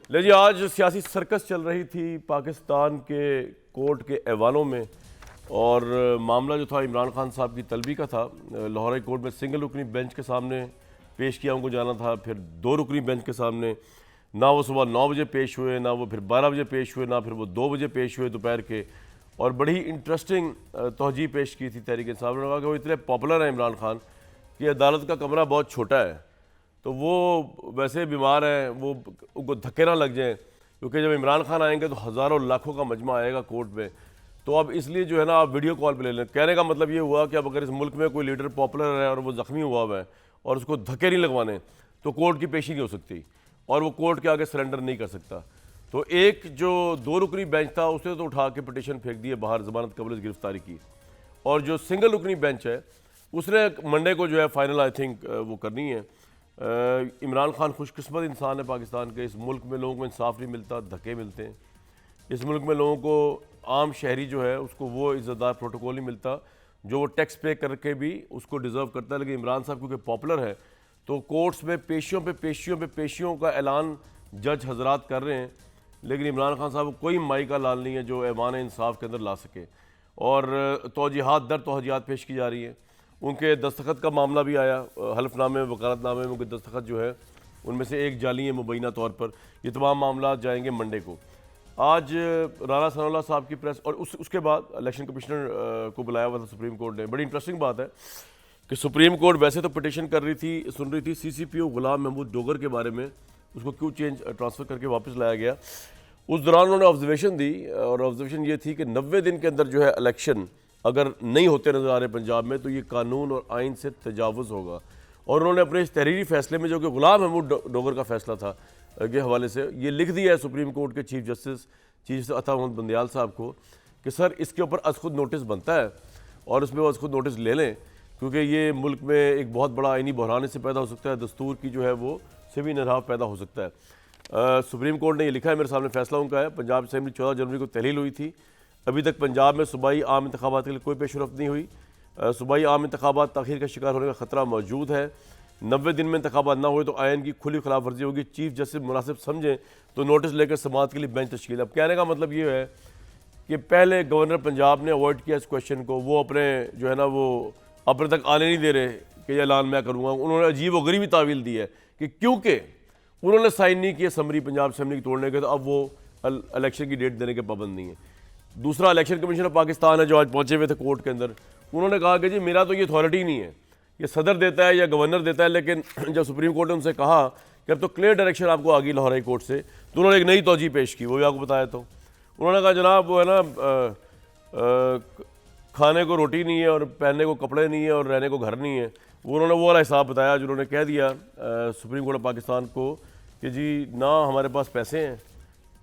ले जी, आज सियासी सर्कस चल रही थी पाकिस्तान के कोर्ट के ऐवानों में, और मामला जो था इमरान खान साहब की तलबी का था। लाहौर हाई कोर्ट में सिंगल रुकनी बेंच के सामने पेश किया उनको जाना था, फिर 2 रुकनी बेंच के सामने। ना वो सुबह 9 बजे पेश हुए, ना वो फिर 12 बजे पेश हुए, ना फिर वो 2 बजे पेश हुए दोपहर के। और बड़ी इंटरेस्टिंग तौजीह पेश की थी तहरीक इंसाफ ने। कहा कि वो इतने पॉपुलर हैं इमरान खान कि अदालत का कमरा बहुत छोटा है, तो वो वैसे बीमार हैं, वो उनको धक्के ना लग जाएं, क्योंकि जब इमरान खान आएंगे तो हज़ारों लाखों का मजमा आएगा कोर्ट में। तो अब इसलिए जो है ना, आप वीडियो कॉल पे ले लें। कहने का मतलब ये हुआ कि अब अगर इस मुल्क में कोई लीडर पॉपुलर है और वो ज़ख्मी हुआ है और उसको धक्के नहीं लगवाने, तो कोर्ट की पेशी नहीं हो सकती और वो कोर्ट के आगे सरेंडर नहीं कर सकता। तो एक जो 2 रुकनी बेंच था उसने तो उठा के पिटीशन फेंक दी है बाहर, ज़मानत कबल गिरफ्तारी की। और जो सिंगल रुकनी बेंच है उसने मंडे को जो है फाइनल आई थिंक वो करनी है। इमरान खान खुशकिस्मत इंसान है पाकिस्तान के। इस मुल्क में लोगों को इंसाफ नहीं मिलता, धक्के मिलते हैं। इस मुल्क में लोगों को, आम शहरी जो है उसको वो इज़्ज़तदार प्रोटोकॉल नहीं मिलता जो वो टैक्स पे करके भी उसको डिज़र्व करता है। लेकिन इमरान साहब क्योंकि पॉपुलर है तो कोर्ट्स में पेशियों का ऐलान जज हजरात कर रहे हैं, लेकिन इमरान खान साहब को कोई माई का लाल नहीं है जो ऐवान इंसाफ के अंदर ला सके। और तौजीहात दर तौजीहात पेश की जा रही है। उनके दस्तखत का मामला भी आया, हल्फनामे वकालतनामे में उनके दस्तखत जो है उनमें से एक जाली है मुबैना तौर पर। ये तमाम मामला जाएंगे मंडे को। आज राना सनाउल्लाह साहब की प्रेस, और उसके बाद इलेक्शन कमिश्नर को बुलाया हुआ था सुप्रीम कोर्ट ने। बड़ी इंटरेस्टिंग बात है कि सुप्रीम कोर्ट वैसे तो पिटीशन सुन रही थी CCPO गुलाम महमूद डोगर के बारे में, उसको क्यों ट्रांसफ़र करके वापस लाया गया। उस दौरान उन्होंने ऑब्जर्वेशन दी, और ऑब्जर्वेशन ये थी कि 90 दिन के अंदर जो है इलेक्शन अगर नहीं होते नज़र आ रहे पंजाब में तो ये कानून और आइन से तजावुज़ होगा। और उन्होंने अपने इस तहरीरी फैसले में, जो कि गुलाम महमूद डोगर का फैसला था के हवाले से, ये लिख दिया है सुप्रीम कोर्ट के चीफ जस्टिस अता मोहम्मद बंदियाल साहब को कि सर इसके ऊपर अज़ खुद नोटिस बनता है और उसमें वो अज़ खुद नोटिस ले लें, क्योंकि ये मुल्क में एक बहुत बड़ा आइनी बहरान इससे पैदा हो सकता है, दस्तूर की जो है वो से भी निराव पैदा हो सकता है। सुप्रीम कोर्ट ने ये लिखा है, मेरे सामने फैसला उनका है। पंजाब असेंबली 14 जनवरी को तहलील हुई थी। अभी तक पंजाब में सूबाई आम इंतखाबात के लिए कोई पेशरफ्त नहीं हुई। सूबाई आम इंतखाबात ताख़ीर का शिकार होने का ख़तरा मौजूद है। 90 दिन में इंतखाबात ना हुए तो आइन की खुली खिलाफ वर्जी होगी। चीफ जस्टिस मुनासिब समझें तो नोटिस लेकर समाअत के लिए बेंच तश्कील। अब कहने का मतलब ये है कि पहले गवर्नर पंजाब ने अवॉइड किया इस क्वेश्चन को, वो अपने जो है ना वो अपने तक आने नहीं दे रहे कि ये ऐलान मैं करूँगा। उन्होंने अजीब व गरीबी तावील दी है कि क्योंकि उन्होंने साइन नहीं किया समरी पंजाब असेंबली की तोड़ने के, तो अब वो इलेक्शन की डेट देने के पाबंद नहीं है। दूसरा, इलेक्शन कमीशन ऑफ पाकिस्तान है जो आज पहुंचे हुए थे कोर्ट के अंदर, उन्होंने कहा कि जी मेरा तो ये अथॉरिटी नहीं है, ये सदर देता है या गवर्नर देता है। लेकिन जब सुप्रीम कोर्ट ने उनसे कहा कि अब तो क्लियर डायरेक्शन आपको आ गई लाहौर हाई कोर्ट से, तो उन्होंने एक नई तौजीह पेश की, वो भी आपको बताया। तो उन्होंने कहा जनाब वो है ना खाने को रोटी नहीं है और पहनने को कपड़े नहीं है और रहने को घर नहीं है। उन्होंने वो वाला हिसाब बताया जो उन्होंने कह दिया सुप्रीम कोर्ट ऑफ पाकिस्तान को कि जी ना हमारे पास पैसे हैं।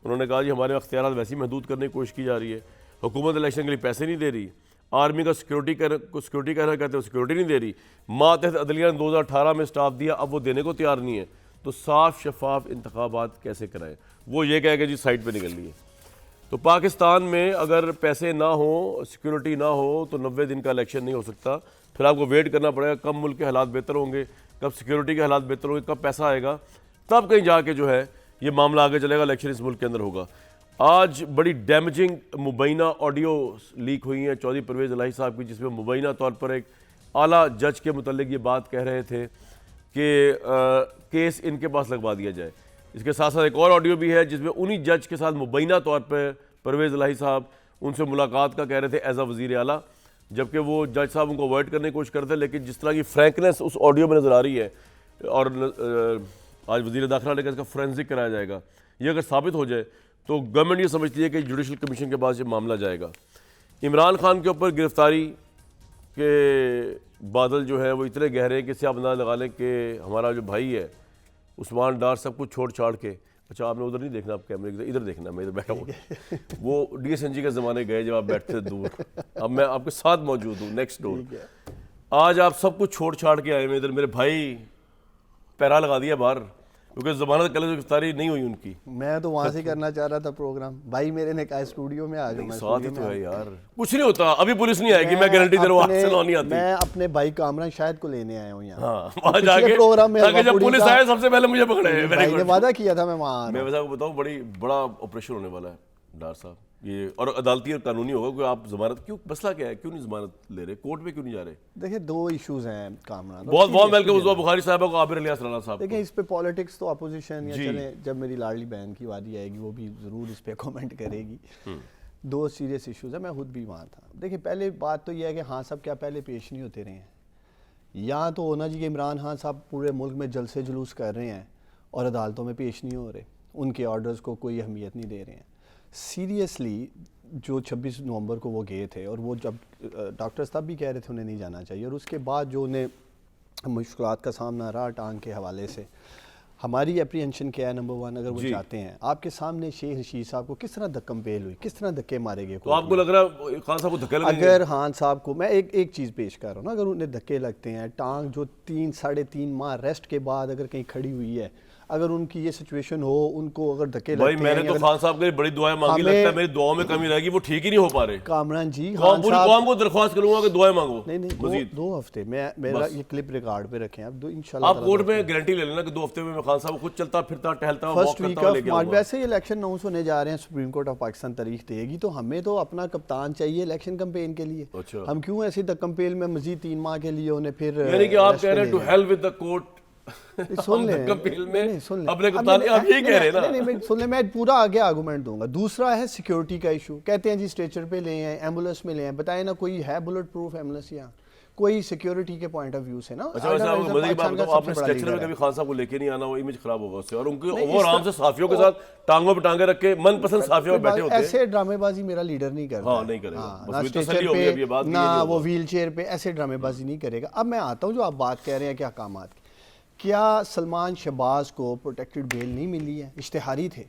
उन्होंने कहा जी हमारे अख्तियार वैसे ही महदूद करने की कोशिश की जा रही है, हुकूमत इलेक्शन के लिए पैसे नहीं दे रही, आर्मी का सिक्योरिटी कहना कहते हैं सिक्योरिटी नहीं दे रही। मातहत अदलिया ने 2018 में स्टाफ दिया, अब वो देने को तैयार नहीं है। तो साफ शफाफ इंतखाबात कैसे कराएं? वो ये कह के जी साइड पे निकल लिए। तो पाकिस्तान में अगर पैसे ना हो, सिक्योरिटी ना हो, तो 90 दिन का इलेक्शन नहीं हो सकता। फिर आपको वेट करना पड़ेगा कब मुल्क के हालात बेहतर होंगे, कब सिक्योरिटी के हालात बेहतर होंगे, कब पैसा आएगा, तब कहीं जाके जो है ये मामला आगे चलेगा, इलेक्शन इस मुल्क के अंदर होगा। आज बड़ी डैमेजिंग मुबैना ऑडियो लीक हुई हैं चौधरी परवेज़ इलाही साहब की, जिसमें मुबैना तौर पर एक आला जज के मुतल्लिक ये बात कह रहे थे कि केस इनके पास लगवा दिया जाए। इसके साथ साथ एक और ऑडियो भी है जिसमें उन्हीं जज के साथ मुबैना तौर पर परवेज़ इलाही साहब उनसे मुलाकात का कह रहे थे एज अ वज़ीर आला, जबकि वो जज साहब उनको अवॉइड करने की कोशिश करते हैं। लेकिन जिस तरह की फ्रैंकनेस उस ऑडियो में नज़र आ रही है, और आज वज़ीर दाखिला ने कहा इसका फोरेंसिक कराया जाएगा, ये अगर साबित हो जाए तो गवर्नमेंट ये समझती है कि जुडिशल कमीशन के पास ये मामला जाएगा। इमरान खान के ऊपर गिरफ्तारी के बादल जो है वो इतने गहरे हैं कि इससे आप अंदाज़ा लगा लें कि हमारा जो भाई है उस्मान डार सब कुछ छोड़ छाड़ के, अच्छा आपने उधर नहीं देखना, आप कैमरे इधर देखना, मैं इधर बैठा हूँ। वो DSNG के ज़माने गए जब आप बैठते थे दूर, अब मैं आपके साथ मौजूद हूँ नेक्स्ट डोर। आज आप सब कुछ छोड़ छाड़ के आए हुए इधर, मेरे भाई पैरा लगा दिया बाहर क्योंकि जमानत कल गिरफ्तारी नहीं हुई उनकी। मैं तो वहां से करना चाह रहा था प्रोग्राम, भाई मेरे ने कहा स्टूडियो में आ जाओ। मैं साथ ही तो है यार, कुछ नहीं होता, अभी पुलिस नहीं आएगी, मैं गारंटी दे रहा हूँ, हाथ से नहीं आती। मैं अपने भाई कामरान शाहिद को लेने आया हूँ यहाँ। हाँ, वहाँ जाके प्रोग्राम में ताकि जब पुलिस आए सबसे पहले मुझे पकड़े। भाई ने वादा किया था मैं वहाँ। मैं वैसा बताऊँ, बड़ा ऑपरेशन होने वाला है डार साहब ये, और अदालती और कानूनी होगा कि आप जमानत क्यों, मसला क्या है, क्यों नहीं जमानत ले रहे, कोर्ट में क्यों नहीं जा रहे? देखिए दो इश्यूज हैं कामरान। बहुत बहुत वेलकम उस्मा बुखारी साहब को, आबिर इलियास राणा साहब। देखिए इस पे पॉलिटिक्स तो अपोजिशन या चले, जब मेरी लाडली बहन की वारी आएगी वो भी ज़रूर इस पे कमेंट करेगी। दो सीरियस इश्यूज है, मैं खुद भी वहाँ था। देखिए पहले बात तो यह है कि हाँ सब क्या पहले पेश नहीं होते रहे हैं? यहाँ तो होना जी कि इमरान खान साहब पूरे मुल्क में जलसे जुलूस कर रहे हैं और अदालतों में पेश नहीं हो रहे, उनके ऑर्डर्स को कोई अहमियत नहीं दे रहे हैं। सीरियसली जो 26 नवंबर को वो गए थे, और वो जब डॉक्टर्स तब भी कह रहे थे उन्हें नहीं जाना चाहिए, और उसके बाद जो उन्हें मुश्किलात का सामना रहा टांग के हवाले से, हमारी अप्रीहेंशन क्या है? नंबर वन, अगर वो चाहते हैं, आपके सामने शेख रशीद साहब को किस तरह धक्कम-पेल हुई, किस तरह धक्के मारे गए? तो आपको लग रहा है खान साहब को धक्के लगेंगे? अगर खान साहब को, मैं एक चीज़ पेश कर रहा हूँ ना, अगर उन्हें धक्के लगते हैं, टांग जो 3-3.5 माह रेस्ट के बाद अगर कहीं खड़ी हुई है, अगर उनकी ये सिचुएशन हो, उनको अगर धक्के लगते हैं। भाई मैंने तो खान साहब के लिए बड़ी दुआएं मांगी, लगता है मेरी दुआओं में कमी रहेगी, वो ठीक ही नहीं हो पा रहे। कामरान जी, पूरी कौम को दरख्वास्त करूंगा कि दुआएं मांगो। नहीं, दो हफ्ते में मेरा ये क्लिप रिकॉर्ड पे रखें आप, इंशाल्लाह आप कोर्ट में गारंटी ले लेना कि 2 हफ्ते में मैं खान साहब खुद चलता फिरता टहलता फर्स्ट वीक ऑफ मार्च। वैसे ही इलेक्शन अनाउंस होने जा रहे हैं, सुप्रीम कोर्ट ऑफ पाकिस्तान तारीख देगी, तो हमें तो अपना कप्तान चाहिए इलेक्शन कैंपेन के लिए। अच्छा। हम क्यों ऐसे धक्कम-पेल में मजीद 3 माह के लिए उन्हें फिर, यानी कि आप कह रहे हैं to hell with the court, सुन ले अपने कप्तान, आप यही कह रहे हैं ना? नहीं, सुन ले, मैं पूरा आगे आर्गूमेंट दूंगा। दूसरा है सिक्योरिटी का इशू। कहते हैं जी स्ट्रेचर पे ले आए, एम्बुलेंस में ले आए, बताए ना कोई है बुलेट प्रूफ एम्बुलेंस यहाँ? कोई सिक्योरिटी के पॉइंट ऑफ व्यू से ना। अच्छा वैसे आपको मजे की बात बताओ, आपने स्ट्रेचर में कभी खान साहब को लेके नहीं आना, वो इमेज खराब होगा उससे, और उनके वो आराम से साफियों के साथ टांगों पे टांगे रख के मनपसंद साफियों में बैठे होते हैं। ऐसे ड्रामेबाजी मेरा लीडर नहीं करता। हाँ, नहीं करेगा, ना स्ट्रेचर पे, ना वो व्हील चेयर पे, ऐसे ड्रामेबाजी नहीं करेगा। अब मैं आता हूँ जो आप बात कह रहे हैं क्या कामात की, क्या सलमान शहबाज को प्रोटेक्टेड बेल नहीं मिली है? इश्तिहारी थे।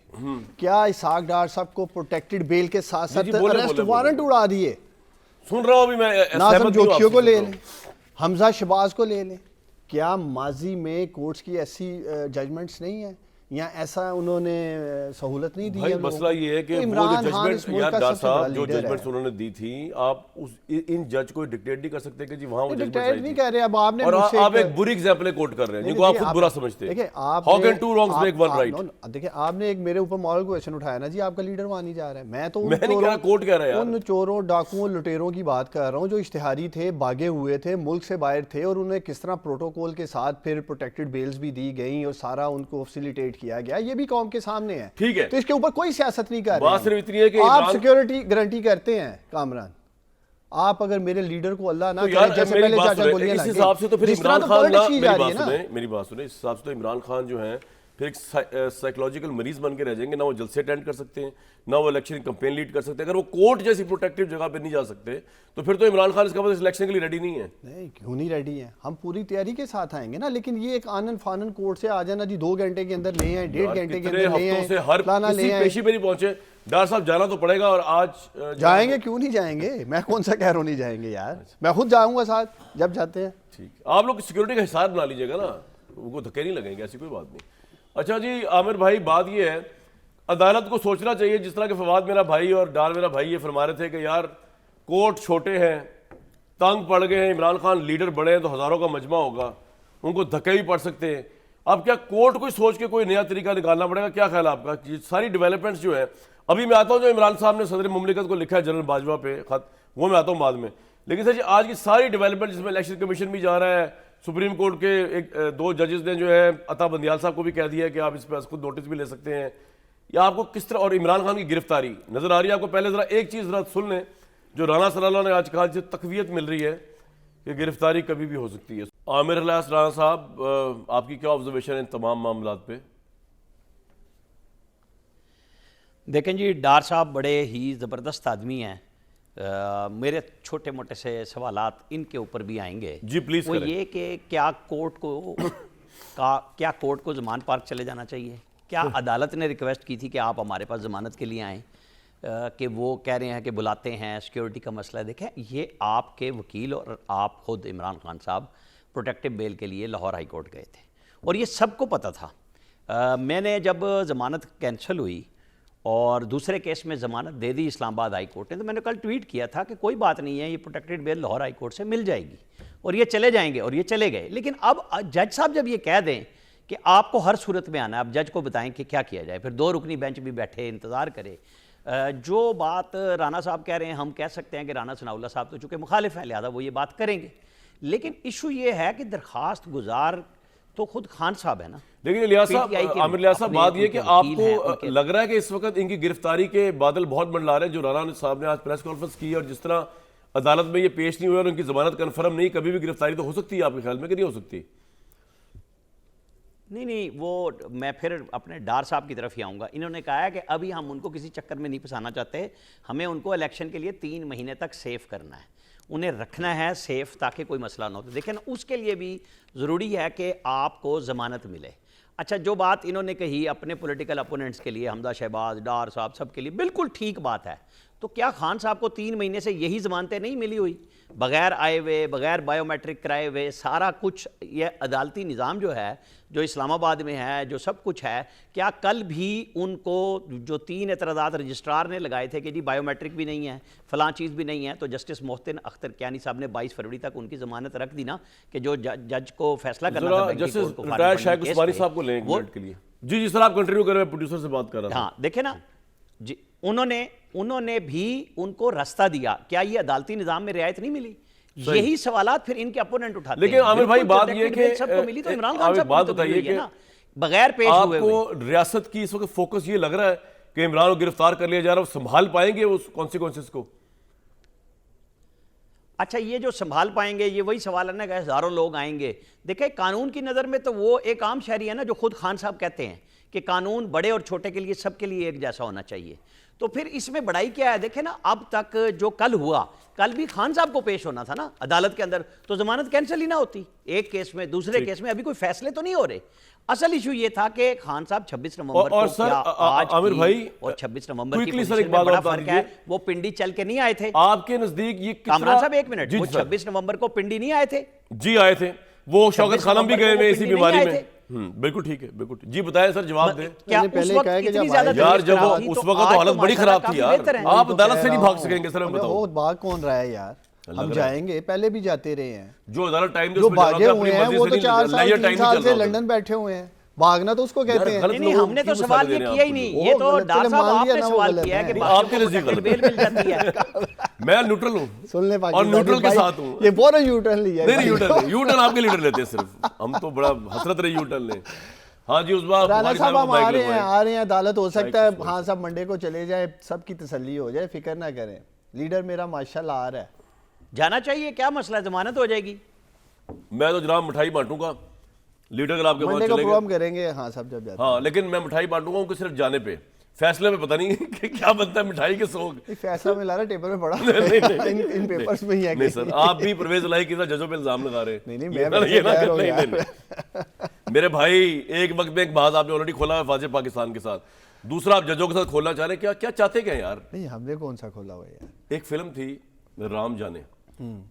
क्या इसहाक डार साहब को प्रोटेक्टेड बेल के साथ साथ अरेस्ट वारंट उड़ा दिए? सुन रहा हूं अभी मैं। नाज़िम जोखियों को ले लें, हमजा शहबाज को ले लें। क्या माजी में कोर्ट्स की ऐसी जजमेंट्स नहीं है, या ऐसा उन्होंने सहूलत नहीं दी है? मसला ये है कि वो जो जजमेंट यार डार साहब जो जजमेंट्स उन्होंने दी थी, आप उस इन जज को डिक्टेट नहीं कर सकते कि जी वहां वो जजमेंट नहीं कह रहे। अब आपने और आप एक बुरी एग्जांपल कोट कर रहे हैं जिनको आप खुद बुरा समझते हैं। देखिए आप, how can two wrongs make one right? देखिए आपने एक मेरे ऊपर मॉरल क्वेश्चन उठाया ना जी, आपका लीडर वहां नहीं जा रहा है। मैं तो मैं नहीं कह रहा, कोर्ट कह रहा है यार। उन चोरों, डाकुओं, लुटेरों की बात कर रहा हूँ जो इश्तिहारी थे, भागे हुए थे, मुल्क से बाहर थे, और उन्हें किस तरह प्रोटोकॉल के साथ फिर प्रोटेक्टेड बेल्स भी दी गई और सारा उनको फैसिलिटेट किया गया। ये भी कौम के सामने है, ठीक है? तो इसके ऊपर कोई सियासत नहीं कर बात सिर्फ इतनी है कि आप सिक्योरिटी गारंटी करते हैं कामरान। आप अगर मेरे लीडर को अल्लाह ना तो करे, जैसे पहले चाचा गोलियां इस हिसाब से तो फिर इमरान खान मेरी बात सुने, इस हिसाब से तो इमरान खान जो है फिर एक साइकोलॉजिकल मरीज बन के रह जाएंगे। ना वो जलसे अटेंड कर सकते हैं, ना वो इलेक्शन कैंपेन लीड कर सकते हैं। अगर वो कोर्ट जैसी प्रोटेक्टिव जगह पे नहीं जा सकते तो फिर तो इमरान खान इसका मतलब इलेक्शन के लिए रेडी नहीं है। नहीं, क्यों नहीं रेडी है? हम पूरी तैयारी के साथ आएंगे ना, लेकिन ये एक आनन फानन कोर्ट से आ जाना जी 2 घंटे के अंदर ले आए, 1.5 घंटे के अंदर ले आए, से हर किसी पेशी पे नहीं पहुंचे। डार साहब जाना तो पड़ेगा, और आज जाएंगे, क्यों नहीं जाएंगे? मैं कौन सा कह रहा हूँ नहीं जाएंगे यार, मैं खुद जाऊंगा साथ जब जाते हैं। ठीक, आप लोग सिक्योरिटी का हिसाब बना लीजिएगा ना, उनको धक्के नहीं लगेंगे, ऐसी कोई बात नहीं। अच्छा जी आमिर भाई, बात ये है अदालत को सोचना चाहिए, जिस तरह के फवाद मेरा भाई और डार मेरा भाई ये फरमा रहे थे कि यार कोर्ट छोटे हैं, तंग पड़ गए हैं, इमरान खान लीडर बड़े हैं तो हज़ारों का मजमा होगा, उनको धक्के भी पड़ सकते हैं। अब क्या कोर्ट को सोच के कोई नया तरीका निकालना पड़ेगा? क्या ख्याल है आपका? ये सारी डेवलपमेंट्स जो है, अभी मैं आता हूँ जो इमरान साहब ने सदर मुमलिकत को लिखा है जनरल बाजवा पे खत, वो मैं आता हूँ बाद में। लेकिन सर जी आज की सारी डेवलपमेंट जिसमें इलेक्शन कमीशन भी जा रहा है, सुप्रीम कोर्ट के 2 जजेस ने जो है अता बंदियाल साहब को भी कह दिया है कि आप इस पर खुद नोटिस भी ले सकते हैं, या आपको किस तरह, और इमरान खान की गिरफ्तारी नजर आ रही है आपको? पहले जरा एक चीज़ जरा सुन लें, जो राना सलाला ने आज कहा, तकवीयत मिल रही है कि गिरफ्तारी कभी भी हो सकती है। आमिर इलियास राणा साहब, आपकी क्या ऑब्जर्वेशन है इन तमाम मामलात पे? देखें जी, डार साहब बड़े ही ज़बरदस्त आदमी हैं। मेरे छोटे मोटे से सवालात इनके ऊपर भी आएंगे जी, प्लीज़। वो ये कि क्या कोर्ट को ज़मान पार्क चले जाना चाहिए? क्या अदालत ने रिक्वेस्ट की थी कि आप हमारे पास ज़मानत के लिए आएँ, कि वो कह रहे हैं कि बुलाते हैं, सिक्योरिटी का मसला है? देखें, ये आपके वकील और आप खुद इमरान खान साहब प्रोटेक्टिव बेल के लिए लाहौर हाई कोर्ट गए थे, और ये सबको पता था। मैंने जब ज़मानत कैंसिल हुई और दूसरे केस में ज़मानत दे दी इस्लामाबाद हाई कोर्ट ने, तो मैंने कल ट्वीट किया था कि कोई बात नहीं है, ये protected bail Lahore high court से मिल जाएगी और ये चले जाएंगे, और ये चले गए। लेकिन अब जज साहब जब ये कह दें कि आपको हर सूरत में आना है, आप जज को बताएं कि क्या किया जाए, फिर 2 रुकनी बेंच भी बैठे इंतज़ार करे। जो बात राना साहब कह रहे हैं, हम कह सकते हैं कि राना सनाउल्लाह साहब तो चूँकि मुखालिफ हैं, लिहाजा वो ये बात करेंगे। लेकिन इशू ये है कि दरख्वास्त गुजार तो खुद खान साहब है ना। लेकिन लियाज साहब, PTI के आमिर लियाज साहब, अपने बात ये कि उनके वकील हैं, आपको उनके- लग रहा है कि इस वक्त इनकी गिरफ्तारी के बादल बहुत मंडला रहे हैं। जो राना साहब ने आज प्रेस कॉन्फ्रेंस की और जिस तरह अदालत में ये पेश नहीं हुए और उनकी जमानत कन्फर्म नहीं, कभी भी गिरफ्तारी तो हो सकती है आपके ख्याल में कि नहीं हो सकती? नहीं, वो मैं फिर अपने डार साहब की तरफ ही आऊँगा। इन्होंने कहा है कि अभी हम उनको किसी चक्कर में नहीं फंसाना चाहते, हमें उनको इलेक्शन के लिए 3 महीने तक सेफ करना है, उन्हें रखना है सेफ ताकि कोई मसला ना हो। तो देखें ना, उसके लिए भी ज़रूरी है कि आपको ज़मानत मिले। अच्छा, जो बात इन्होंने कही अपने पॉलिटिकल अपोनेंट्स के लिए, हमदा शहबाज, डार साहब, सब के लिए बिल्कुल ठीक बात है। तो क्या खान साहब को 3 महीने से यही ज़मानतें नहीं मिली हुई, बगैर आए हुए, बगैर बायोमेट्रिक कराए हुए, सारा कुछ ये अदालती निज़ाम जो है, जो इस्लामाबाद में है, जो सब कुछ है, क्या कल भी उनको जो 3 एतराज़ात रजिस्ट्रार ने लगाए थे कि जी बायोमेट्रिक भी नहीं है, फ़लाँ चीज़ भी नहीं है, तो जस्टिस मोहसिन अख्तर कियानी साहब ने 22 फरवरी तक उनकी ज़मानत रख दी ना, कि जो जज को फैसला करना था बैंक की जस्टिस कोर्ट को रिटायर्ड फारिग शायद करने के उस्मानी केस साहब को पे, लें एक वो- मिनट के लिए। जी जी सर, आप कंटिन्यू करें, मैं प्रोड्यूसर से बात कर रहा था। हाँ, देखे ना जी, उन्होंने भी उनको रास्ता दिया। क्या ये अदालती निज़ाम में रियायत नहीं मिली? यही सवालात फिर इनके अपोनेंट उठाते लेकिन हैं। आमिर भाई, बिल्कुल बात protected ये कि bail सबको मिली तो इमरान खान आमिर, साहब को बात भी तो मिली बताइए हुई है कि ना, बगैर पेश हुए हुए। आपको रियासत की इस वक्त फोकस ये लग रहा है कि इमरान को गिरफ्तार कर लिया जा रहा है, वो संभाल पाएंगे उस कॉन्सिक्वेंसेस को? अच्छा, ये जो संभाल पाएंगे, ये वही सवाल है ना कि हज़ारों लोग आएंगे। देखें, कानून की नज़र में तो वो एक आम शहरी है ना, जो खुद खान साहब कहते हैं कि कानून बड़े और छोटे के लिए, सबके लिए एक जैसा होना चाहिए। तो फिर इसमें बड़ाई क्या है? देखें ना, अब तक जो कल हुआ, कल भी खान साहब को पेश होना था ना अदालत के अंदर, तो जमानत कैंसिल ही ना होती एक केस में, दूसरे केस में अभी कोई फैसले तो नहीं हो रहे। असल इशू ये था कि खान साहब 26 नवंबर और को सर, क्या आज आमिर की भाई, और 26 नवंबर की क्विकली सर पोजीशन एक में बात बड़ा बता फर्क है। दीजिए। वो पिंडी चल के नहीं आए थे आपके नजदीक ये कामरान साहब, एक मिनट, जी वो सर। 26 नवंबर को पिंडी नहीं आए थे? जी आए थे, वो शौकत खानम भी गए हुए इसी पिंडी बीमारी नहीं में। आए थे? बिल्कुल ठीक है, बिल्कुल ठीक। जी बताएं सर, जवाब दें। क्या मैंने उस पहले वक्त कहा कि इतनी जब ज्यादा आए- यार तबीयत जब वो खराब थी, उस तो वक्त आज तो हालत बड़ी माशाल्लाह खराब थी काफी यार। बेहतर है। आप तो अदालत कह से नहीं रहा भाग हूं। सकेंगे सर, हमें मतलब बताओ। वो भाग कौन रहा है यार, लग हम रहा है। जाएंगे, पहले भी जाते रहे हैं। जो अदालत टाइम दे जो उसमें जाना भागे था, हुए अपनी हैं मर्जी वो से तो नहीं, 4 साल लाइयर 3 टाइम नहीं साल चल से रहा होता। लंदन बैठे हुए हैं। भागना तो उसको कहते हैं। गलत नहीं, लोगों हमने की तो मिसालें सवाल दे ये रहे हैं किया ही आपको नहीं। लोग। ये वो तो गलत डार चले, साहब मान लिया आपने ना वो सवाल गलत किया है कि है। बाकियों आपके को नजदीक protected गलत bail मिल जाती है। मैं न्यूट्रल हूँ सुन ले और पाकिस्तानी न्यूट्रल के भाई, साथ हूँ। ये पूरा यूटर्न लिया नहीं नहीं, यूटर्न आपके लीडर लेते हैं सिर्फ, हम तो बड़ा हसरत रहे यूटर्न ले। हाँ जी, उस बार राना हमारी साहब को हम माइक आ रहे हैं, लगवाएं। आ रहे हैं, अदालत हो सकता है माइक हाँ साहब मंडे को चले जाए, सबकी तसल्ली हो जाए, फिक्र ना करें। लीडर मेरा माशाल्लाह आ रहा है। जाना चाहिए, क्या मसला है, जमानत हो जाएगी। मैं तो जनाब मिठाई बांटूंगा, लीडर अगर आपके पास मंडे को चलेगा। प्रोग्राम करेंगे हाँ साहब जब जाते हैं। हाँ, लेकिन मैं मिठाई बांटूंगा उनको सिर्फ जाने पे, फैसले में पता नहीं कि क्या बनता है मिठाई के सोग। ये फैसला में ला रहा टेबल में पड़ा नहीं, इन पेपर्स में ही है नहीं कहीं। सर, आप भी परवेज इलाही की तरह जजों पे इल्जाम लगा रहे हैं। नहीं, ये मैं ना- ये ना वैसे कह कर- रहा हूँ नहीं, यार। नहीं। मेरे भाई, एक वक्त में एक बात आपने ऑलरेडी खोला है फाजिल पाकिस्तान के साथ, दूसरा आप जजों के साथ खोलना चाह रहे हैं। क्या क्या चाहते क्या यार? नहीं, हमने कौन सा खोला हुआ है यार। एक फिल्म थी राम जाने,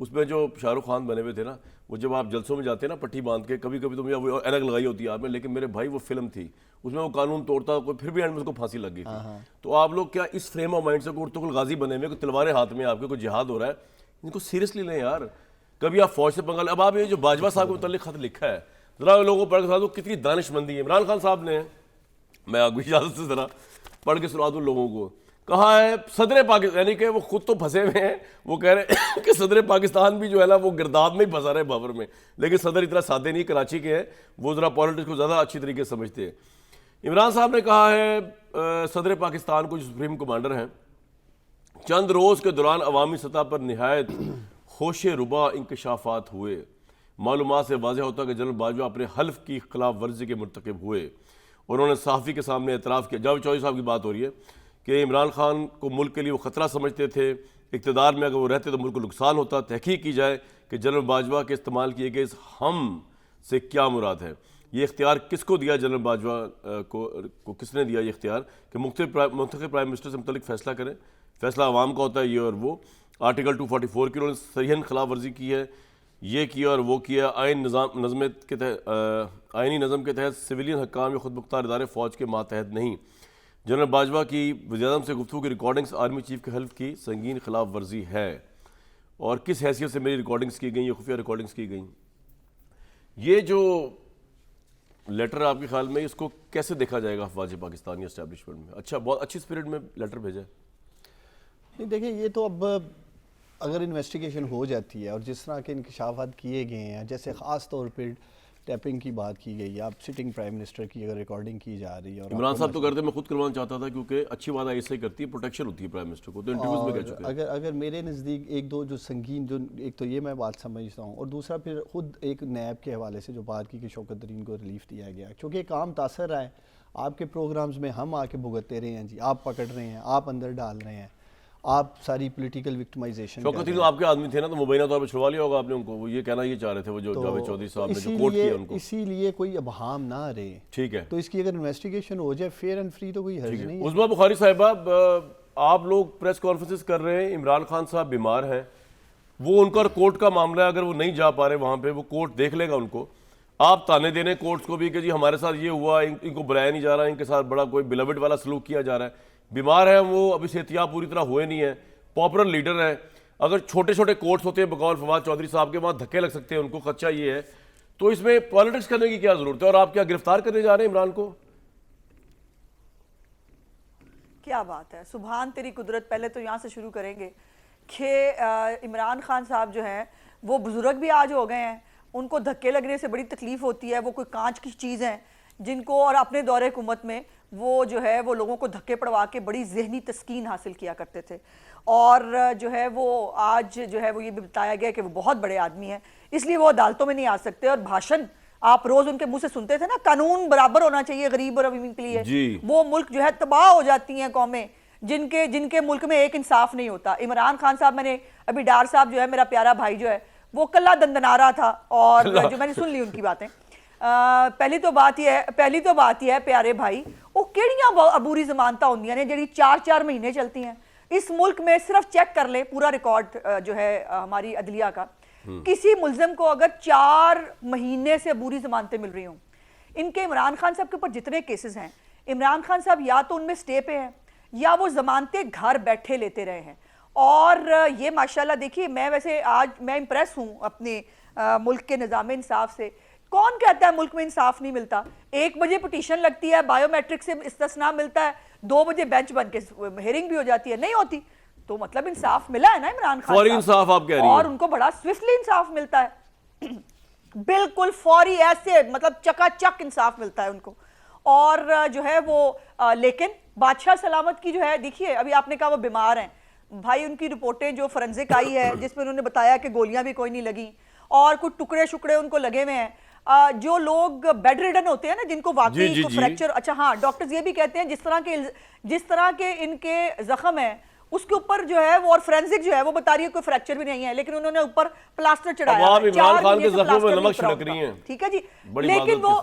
उसमें जो शाहरुख खान बने हुए थे ना, वो जब आप जलसों में जाते हैं ना पट्टी बांध के, कभी कभी तो मुझे वो ऐनक लगाई होती है आपने, लेकिन मेरे भाई वो फिल्म थी, उसमें वो कानून तोड़ता कोई, फिर भी एंड में उसको फांसी लग गई थी। तो आप लोग क्या इस फ्रेम ऑफ माइंड से उर्तुगल गाजी बने हुए, कोई तलवारें हाथ में आपके, कोई जिहाद हो रहा है, इनको सीरियसली लें यार। कभी आप फौज से पंगा ले। अब आप ये जो बाजवा साहब के मुतालिक खत लिखा है, जरा लोगों को पढ़ के सुना दो, कितनी दानिशमंदी है। इमरान खान साहब ने, मैं आगे इजाजत से जरा पढ़ के सुना दूं लोगों को, कहा है सदर पाकिस्तान, यानी कि वो खुद तो फंसे हुए हैं, वो कह रहे हैं कि सदर पाकिस्तान भी जो है ना वो गिरदाद में ही फंसा रहे बाबर में, लेकिन सदर इतना सादे नहीं, कराची के हैं, वो ज़रा पॉलिटिक्स को ज़्यादा अच्छी तरीके से समझते हैं। इमरान साहब ने कहा है सदर पाकिस्तान को जो सुप्रीम कमांडर हैं, चंद रोज़ के दौरान अवामी सतह पर नहायत होश रुबा इंकशाफात हुए। मालूमात से वाज़ह होता कि जनरल बाजवा अपने हल्फ की खिलाफ वर्जी के मुर्तकब हुए। उन्होंने सहाफ़ी के सामने एतराफ़ किया, जावेद चौधरी साहब की बात हो रही है, कि इमरान खान को मुल्क के लिए वो ख़तरा समझते थे, इक़्तिदार में अगर वो रहते तो मुल्क को नुकसान होता। तहकीक की जाए कि जनरल बाजवा के इस्तेमाल किए गए इस हम से क्या मुराद है, ये इख्तियार किसको दिया, जनरल बाजवा को किसने दिया ये इख्तियार कि मुंतखब प्राइम मिनिस्टर से मुतल्लिक फ़ैसला करें, फ़ैसला आवाम का होता है ये और वो। आर्टिकल 244 की उन्होंने सरीहन खिलाफ वर्जी की है। ये किया और वो किया। आइनी नज़म के तहत सिविलियन हकाम या खुद मुख्तार इदारे फ़ौज के मातहत नहीं। जनरल बाजवा की वज़ीर-ए-आज़म से गुफ्तगू की रिकॉर्डिंग्स आर्मी चीफ के हल्फ की संगीन खिलाफ वर्जी है और किस हैसियत से मेरी रिकॉर्डिंग्स की गई, ये खुफिया रिकॉर्डिंग्स की गई। ये जो लेटर आपके ख्याल में इसको कैसे देखा जाएगा अफवाज पाकिस्तानी एस्टैब्लिशमेंट में? अच्छा, बहुत अच्छी स्पिरिट में लेटर भेजा है। नहीं देखिए, ये तो अब अगर इन्वेस्टिगेशन हो जाती है और जिस तरह के इंकशाफात किए गए हैं, जैसे ख़ास तौर पर टैपिंग की बात की गई, आप सिटिंग प्राइम मिनिस्टर की अगर रिकॉर्डिंग की जा रही है और इमरान साहब तो करते, मैं खुद करवाना चाहता था क्योंकि अच्छी बात ऐसे ही करती है, प्रोटेक्शन होती है प्राइम मिनिस्टर को, तो इंटरव्यूज में कह चुके हैं। अगर मेरे नज़दीक एक दो जो संगीन, जो एक तो ये मैं बात समझता हूँ और दूसरा फिर खुद एक नैब के हवाले से जो बात की कि शौकत तरीन को रिलीफ दिया गया, क्योंकि काम तासर रहा है आपके प्रोग्राम्स में, हम आके भुगतते रहे हैं जी, आप पकड़ रहे हैं, आप अंदर डाल रहे हैं, आप सारी पॉलिटिकल विक्टिमाइजेशन। शौकत तरीन तो आपके आदमी थे ना, तो मुबैना तौर पर छुड़वा लिया होगा आपने उनको, वो ये कहना ये चाह रहे थे वो जो जावेद चौधरी साहब ने जो कोर्ट किया उनको। इसीलिए कोई अबहाम ना रहे, ठीक है, तो इसकी अगर इन्वेस्टिगेशन हो जाए फेयर एंड फ्री तो कोई हर्ज नहीं है। उस्मा बुखारी साहिबा, आप लोग प्रेस कॉन्फ्रेंसेस कर रहे हैं, इमरान खान साहब बीमार हैं, वो उनका कोर्ट का मामला है, अगर वो नहीं जा पा रहे वहाँ पे, वो कोर्ट देख लेगा उनको। आप ताने देने कोर्ट्स को भी कि जी हमारे साथ ये हुआ, इनको बुलाया नहीं जा रहा, इनके साथ बड़ा कोई बिलविड वाला सलूक किया जा रहा है। बीमार है वो, अभी सेहतियाब पूरी तरह हुए नहीं है, पॉपुलर लीडर है। अगर छोटे छोटे कोर्ट्स होते हैं बकौल फवाद चौधरी साहब के, वहाँ धक्के लग सकते हैं उनको, खदशा ये है। तो इसमें पॉलिटिक्स करने की क्या जरूरत है? और आप क्या गिरफ्तार करने जा रहे हैं इमरान को? क्या बात है, सुभान तेरी कुदरत। पहले तो यहाँ से शुरू करेंगे कि इमरान खान साहब जो हैं वो बुजुर्ग भी आज हो गए हैं, उनको धक्के लगने से बड़ी तकलीफ होती है, वो कोई कांच की चीज़ हैं जिनको, और अपने दौरे हुकूमत में वो जो है वो लोगों को धक्के पड़वा के बड़ी जहनी तस्कीन हासिल किया करते थे। और जो है वो आज जो है वो ये भी बताया गया कि वो बहुत बड़े आदमी हैं, इसलिए वो अदालतों में नहीं आ सकते। और भाषण आप रोज उनके मुंह से सुनते थे ना, कानून बराबर होना चाहिए गरीब और अमीर के लिए। वो मुल्क जो है तबाह हो जाती हैं कौमें जिनके मुल्क में एक इंसाफ नहीं होता। इमरान खान साहब, मैंने अभी डार साहब जो है मेरा प्यारा भाई जो है वो कल्ला दंदना रहा था, और जो मैंने सुन ली उनकी बातें। पहली तो बात यह है प्यारे भाई, वो केड़ियां अबूरी जमानतां होंदियां ने जिहड़ी 4-4 महीने चलती हैं इस मुल्क में। सिर्फ चेक कर ले पूरा रिकॉर्ड जो है हमारी अदलिया का, किसी मुल्जिम को अगर 4 महीने से अबूरी जमानतें मिल रही हों। इनके इमरान खान साहब के ऊपर जितने केसेस हैं, इमरान खान साहब या तो उनमें स्टे पे हैं या वो जमानतें घर बैठे लेते रहे हैं। और ये माशाल्लाह देखिए, मैं वैसे आज मैं इम्प्रेस हूँ अपने मुल्क के निज़ाम इंसाफ से। कौन कहता है मुल्क में इंसाफ नहीं मिलता? 1 बजे पिटीशन लगती है, बायोमेट्रिक से इस्तिस्ना मिलता है, 2 बजे बेंच बन के हेयरिंग भी हो जाती है, नहीं होती। तो मतलब इंसाफ मिला है ना इमरान खान फौरी इंसाफ आप कह रही हैं, और उनको बड़ा स्विफ्टली इंसाफ मिलता है बिल्कुल फौरी, ऐसे मतलब चकाचक इंसाफ मिलता है उनको। और जो है वो लेकिन बादशाह सलामत की जो है, देखिए अभी आपने कहा वो बीमार हैं भाई, उनकी रिपोर्टें जो फोरेंसिक आई है जिसमें उन्होंने बताया कि गोलियां भी कोई नहीं लगी और कुछ टुकड़े शुकड़े उनको लगे हुए हैं। जो लोग बेड रिडन होते हैं ना, जिनको वाकई फ्रैक्चर, अच्छा हाँ, डॉक्टर्स ये भी कहते हैं जिस तरह के इनके जख्म है उसके ऊपर जो है वो, और फोरेंसिक जो है वो बता रही है कोई फ्रैक्चर भी नहीं है, लेकिन उन्होंने ऊपर प्लास्टर चढ़ाया है। इमरान खान के जख्मों में नमक छिड़क रही हैं। ठीक है जी, लेकिन वो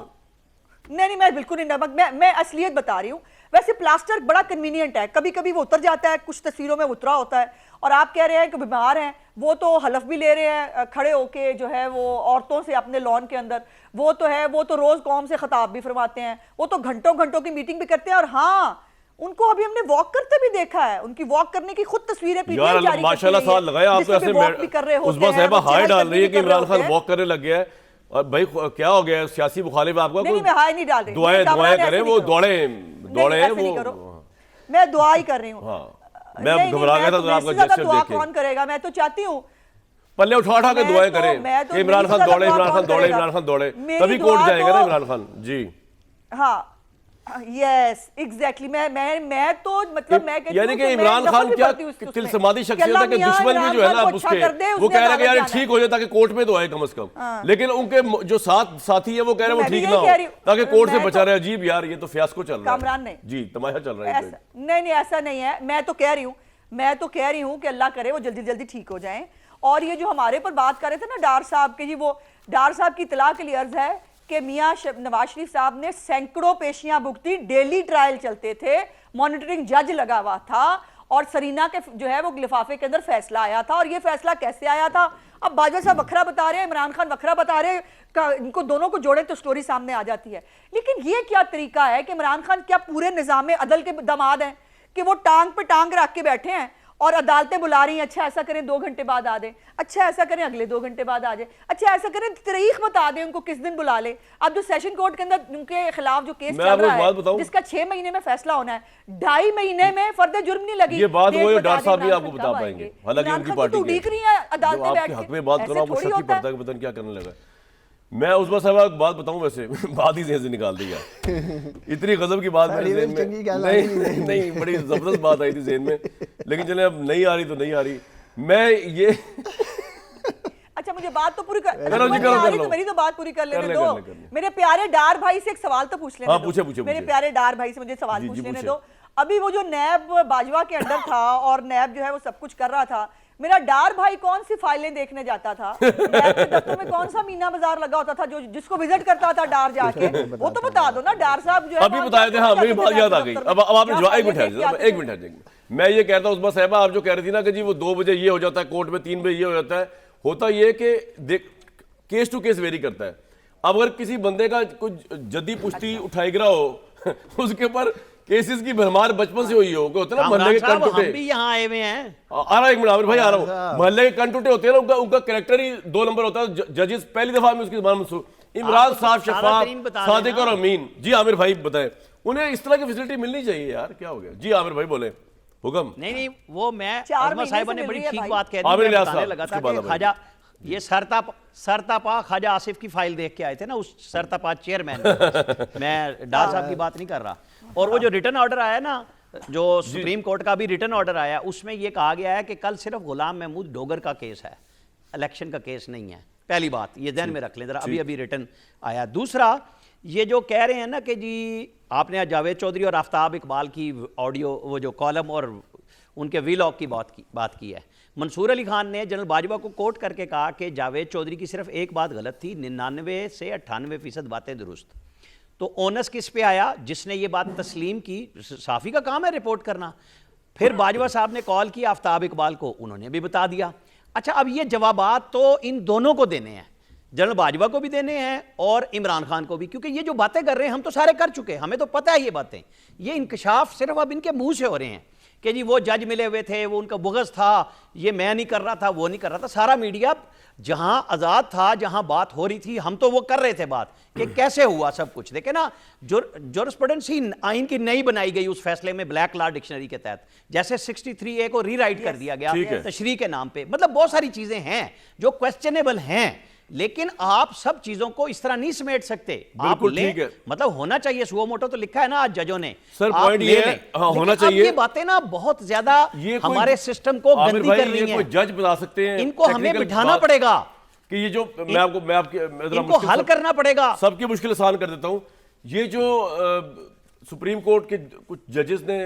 नहीं, मैं बिल्कुल नहीं नमक, मैं असलियत बता रही हूँ। वैसे प्लास्टर बड़ा कन्वीनियंट है, कभी कभी वो उतर जाता है, कुछ तस्वीरों में उतरा होता है। और आप कह रहे हैं कि बीमार हैं, वो तो हलफ भी ले रहे हैं खड़े होके जो है वो औरतों से अपने लॉन के अंदर, वो तो रोज कौम से खिताब भी फरमाते हैं, वो तो घंटों घंटों की मीटिंग भी करते हैं। और हाँ, उनको अभी हमने वॉक करते भी देखा है, उनकी वॉक करने की खुद तस्वीरें पीटीआई जारी माशाल्लाह साथ लगाया आप, तो ऐसे उस्मा साहिबा हाई डाल रही है कि इमरान खान वॉक करने लग गया है। और भाई क्या हो गया, सियासी मुखालिफ आपका? नहीं, मैं हाई नहीं डाल रही, दुआएं करें, वो दौड़े वो, मैं दुआ ही कर रही हूँ। मैं घबरा गया था तो आपका जेस्चर देख के। कौन करेगा? मैं तो चाहती हूँ पल्ले उठा के दुआएं करें, इमरान खान दौड़े, इमरान खान दौड़े, तभी कोर्ट जाएगा ना इमरान खान जी। हाँ, यस एग्जैक्टली। मैं तो मतलब मैं कहती हूं, यानी कि इमरान खान क्या तिलस्मादी शख्सियत है कि दुश्मन भी जो है ना उसके, वो कह रहा है कि यार ठीक हो जाए ताकि कोर्ट में तो आए कम से कम, लेकिन उनके जो साथी है वो कह रहे हैं वो ठीक ना हो ताकि कोर्ट से बचा रहे। अजीब यार, ये तो फियास्को चल रहा है जी, तमाशा चल रहा है। नहीं, ऐसा नहीं है। मैं तो कह रही हूँ कि अल्लाह करे वो जल्दी जल्दी ठीक हो जाएं। और ये जो हमारे पर बात कर रहे थे ना डार साहब के जी, वो डार साहब की इतला के लिए अर्ज है कि मियां नवाज शरीफ साहब ने सैकड़ों पेशियां भुगती, डेली ट्रायल चलते थे, मॉनिटरिंग जज लगा हुआ था, और सरीना के जो है वो लिफाफे के अंदर फैसला आया था। और ये फैसला कैसे आया था, अब बाजवा साहब वखरा बता रहे हैं, इमरान खान वखरा बता रहे हैं, इनको दोनों को जोड़े तो स्टोरी सामने आ जाती है। लेकिन ये क्या तरीका है कि इमरान खान क्या पूरे निजाम अदल के दामाद हैं कि वो टांग पे टांग रख के बैठे हैं और अदालतें बुला रही हैं, अच्छा ऐसा करें 2 घंटे बाद आ दें, अच्छा ऐसा करें अगले 2 घंटे बाद आ जाए, अच्छा ऐसा करें तारीख बता दें उनको किस दिन बुला ले। अब जो सेशन कोर्ट के अंदर उनके खिलाफ जो केस चल रहा है जिसका 6 महीने में फैसला होना है, 2.5 महीने में फर्द जुर्म नहीं लगी। ये बात वो डॉक्टर साहब भी आपको बता पाएंगे, हालांकि उनकी पार्टी उड़ीक रही है अदालतें बैठ के, हक में बात करो, आपको शक ही पड़ता है कि पता नहीं क्या करने लगा। मैं उस साहब एक बात बताऊं, वैसे बात ही से निकाल दिया, इतनी गजब की बात मेरे ज़हन में नहीं बड़ी जबरदस्त बात आई थी ज़हन में, लेकिन चले अब नहीं आ रही तो नहीं आ रही। मैं ये अच्छा मुझे बात तो पूरी कर करो जी, करो। मेरी तो बात पूरी कर लेने दो। मेरे प्यारे डार भाई से एक सवाल तो पूछ लेने दो। पूछे। मेरे प्यारे डार भाई से मुझे सवाल पूछ लेने दो। अभी वो जो नैब बाजवा के अंडर था और नैब जो है वो सब कुछ कर रहा था, मेरा डार भाई कौन सी फाइलें देखने जाता था, नैब के दफ्तर में कौन सा मीना बाजार लगा होता था जो जिसको विजिट करता था डार जाके, वो तो बता दो ना डार साहब जो है। अभी बताए थे, हाँ मेरी बात याद आ गई। अब आपने एक मिनट मैं ये कहता हूँ उस साहबा, आप जो कह रही थी ना कि जी वो 2 बजे ये हो जाता है कोर्ट में, 3 बजे ये हो जाता है, होता ये कि केस टू केस वेरी करता है। अब अगर किसी बंदे का कुछ जद्दी पुश्ती उठाई गिरा हो उसके ऊपर केसेस की भरमार बचपन से हुई हो, होता है ना मोहल्ले के कंटूटे, हम भी यहाँ आए हुए हैं। आ रहा 1 मिनट आमिर भाई आ रहा हूँ, मोहल्ले के कंटूटे होते हैं ना, उनका कैरेक्टर ही 2 नंबर होता है। जजेस पहली दफा में उसकी जबान मंसूर, इमरान साहब, शफाक, सादिक और अमीन। जी आमिर भाई बताएं, उन्हें इस तरह की फैसिलिटी मिलनी चाहिए यार, क्या हो गया? जी आमिर भाई बोले। हुक्म नहीं वो मैं अजमा साहिबा ने बड़ी ठीक बात कह दी, मैं बताने लगा था कि ख्वाजा ये सरतापा ख्वाजा आसिफ की फाइल देख के आए थे ना, उस सरतापा चेयरमैन मैं डार साहब की बात नहीं कर रहा। और वो जो रिटर्न ऑर्डर आया ना, जो सुप्रीम कोर्ट का भी रिटर्न ऑर्डर आया, उसमें ये कहा गया है कि कल सिर्फ गुलाम महमूद डोगर का केस है, इलेक्शन का केस नहीं है। पहली बात ये ध्यान में रख लें जरा, अभी रिटर्न आया। दूसरा ये जो कह रहे हैं ना कि जी आपने जावेद चौधरी और आफ्ताब इकबाल की ऑडियो, वो जो कॉलम और उनके वीलॉग की बात की है, मंसूर अली खान ने जनरल बाजवा को कोट करके कहा कि जावेद चौधरी की सिर्फ एक बात गलत थी, 99 से 98% बातें दुरुस्त। तो ओनस किस पे आया? जिसने ये बात तस्लीम की, साफ़ी का काम है रिपोर्ट करना। फिर बाजवा साहब ने कॉल की आफ्ताब इकबाल को, उन्होंने भी बता दिया। अच्छा अब ये जवाबात तो इन दोनों को देने हैं, जनरल बाजवा को भी देने हैं और इमरान खान को भी, क्योंकि ये जो बातें कर रहे हैं हम तो सारे कर चुके हैं, हमें तो पता है ये बातें। ये इंकशाफ सिर्फ अब इनके मुंह से हो रहे हैं कि जी वो जज मिले हुए थे, वो उनका बुग़्ज़ था, ये मैं नहीं कर रहा था, वो नहीं कर रहा था। सारा मीडिया जहां आज़ाद था, जहां बात हो रही थी, हम तो वो कर रहे थे बात कि कैसे हुआ सब कुछ। देखे ना, जुरिस्प्रूडेंसी आइन की नई बनाई गई उस फैसले में ब्लैक लॉ डिक्शनरी के तहत, जैसे 63A को रीराइट कर दिया गया तशरीह के नाम पे। मतलब बहुत सारी चीजें हैं जो क्वेश्चनेबल हैं, लेकिन आप सब चीजों को इस तरह नहीं समेट सकते। आप ले, मतलब होना चाहिए सुओ मोटो तो लिखा है ना आज जजों ने, सर पॉइंट ये है, हाँ, होना चाहिए। ये बातें ना बहुत ज्यादा हमारे सिस्टम को गंदी कर रही हैं। कोई जज बता सकते हैं, इनको हमें बिठाना पड़ेगा कि ये जो मैं आपके इनको हल करना पड़ेगा। सबकी मुश्किल आसान कर देता हूं। ये जो सुप्रीम कोर्ट के कुछ जजेस ने,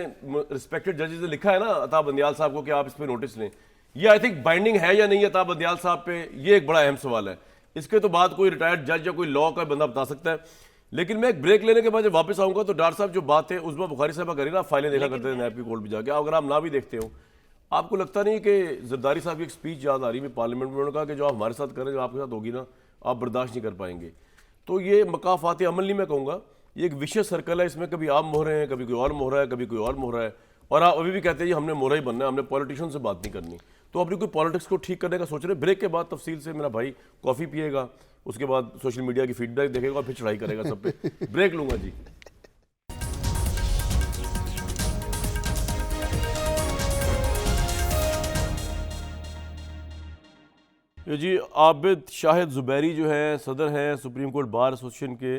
रिस्पेक्टेड जजेस ने लिखा है ना अताब बंदियाल साहब को कि आप इस पे नोटिस लें, ये आई थिंक बाइंडिंग है या नहीं है अताब बंदियाल साहब पे, ये एक बड़ा अहम सवाल है। इसके तो बाद कोई रिटायर्ड जज या कोई लॉ का बंदा बता सकता है। लेकिन मैं एक ब्रेक लेने के बाद जब वापस आऊंगा तो डॉक्टर साहब जो बात है उस्मा बुखारी साहब करी ना, फाइलें देखा करते थे नैब की कोर्ट में जाके, अगर आप ना भी देखते हो, आपको लगता नहीं कि जरदारी साहब की एक स्पीच याद आ रही है पार्लियामेंट में, उन्होंने कहा कि जो आप हमारे साथ करें, जो आपके साथ होगी ना, आप बर्दाश्त नहीं कर पाएंगे। तो ये मकाफात अमल नहीं मैं कहूँगा, ये एक विशेष सर्कल है, इसमें कभी आप मोहरे हैं, कभी कोई और मोहरा है, कभी कोई और मोहरा है, और आप अभी भी कहते हैं हमने मोहरा ही बनना है, हमने पॉलिटिशियन से बात नहीं करनी। तो अपनी कोई पॉलिटिक्स को ठीक करने का सोच रहे। ब्रेक के बाद तफसील से मेरा भाई कॉफ़ी पिएगा, उसके बाद सोशल मीडिया की फीडबैक देखेगा और फिर चढ़ाई करेगा सब पे। ब्रेक लूंगा जी। ये जी आबिद शाहिद ज़ुबैरी जो है सदर हैं सुप्रीम कोर्ट बार एसोसिएशन के,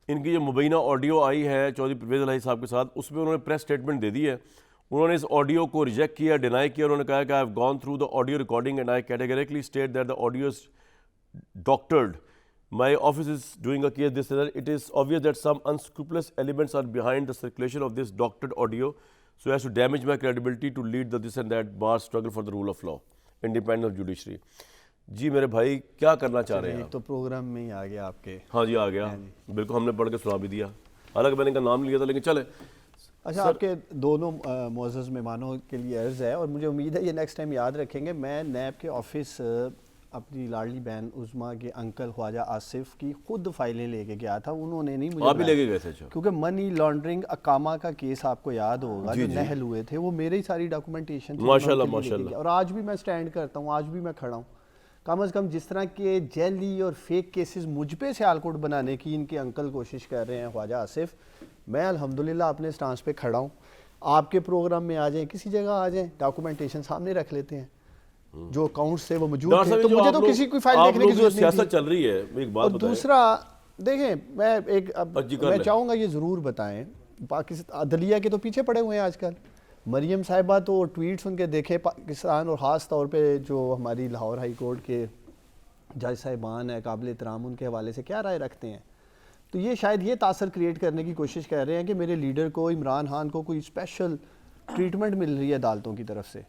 इनकी जो मुबैना ऑडियो आई है चौधरी परवेज़ इलाही साहब के साथ, उसमें उन्होंने प्रेस स्टेटमेंट दे दी है। उन्होंने इस ऑडियो को रिजेक्ट किया, डिनाई किया। उन्होंने कहा कि I have gone through the audio recording and I categorically state that the audio is doctored. My office is doing a case this that it is obvious that some unscrupulous elements are behind the circulation of this doctored audio so as to damage my credibility to lead the this and that bar struggle for the rule of law, independence of judiciary. जी मेरे भाई क्या करना चाह रहे हैं? तो programme में ही आ गया आपके। हाँ जी आ गया, बिल्कुल हमने पढ़ के सुना भी दिया, हालांकि मैंने इनका नाम लिया था, लेकिन चले अच्छा, आपके दोनों मोअज़्ज़ज़ मेहमानों के लिए अर्ज़ है और मुझे उम्मीद है ये नेक्स्ट टाइम याद रखेंगे। मैं नैब के ऑफिस अपनी लाडली बहन उज़मा के अंकल ख्वाजा आसिफ की खुद फाइलें लेके गया था, उन्होंने नहीं मुझे आप भी लेके गए थे? अच्छा। क्योंकि मनी लॉन्ड्रिंग अकामा का केस आपको याद होगा जो नहल हुए थे, वो मेरी सारी डॉक्यूमेंटेशन थी, माशाल्लाह उन्होंने लेके माशाल्लाह। गया। और आज भी मैं स्टैंड करता हूँ, आज भी मैं खड़ा हूँ। कम से कम जिस तरह के जेली और फेक केसेस मुझ पे सियालकोट बनाने की इनके अंकल कोशिश कर रहे हैं ख्वाजा आसिफ, मैं अल्हम्दुलिल्लाह अपने स्टांस पे खड़ा हूँ। आपके प्रोग्राम में आ जाएं, किसी जगह आ जाएं, डॉक्यूमेंटेशन सामने रख लेते हैं, जो अकाउंट्स थे वो मौजूद थे, तो मुझे तो किसी कोई फाइल देखने की जरूरत नहीं सियासत थी। चल रही है, एक बात और बताएं। दूसरा देखें, मैं एक कर मैं लें। चाहूँगा ये ज़रूर बताएं, पाकिस्तान अदलिया के तो पीछे पड़े हुए हैं आजकल। मरियम साहिबा तो ट्वीट्स उनके देखे पाकिस्तान, और ख़ास तौर पे जो हमारी लाहौर हाई कोर्ट के जज साहिबान है काबिल एहतराम, उनके हवाले से क्या राय रखते हैं। तो ये शायद ये तासर क्रिएट करने की कोशिश कर रहे हैं कि मेरे लीडर को, इमरान खान को, कोई स्पेशल ट्रीटमेंट मिल रही है अदालतों की तरफ से।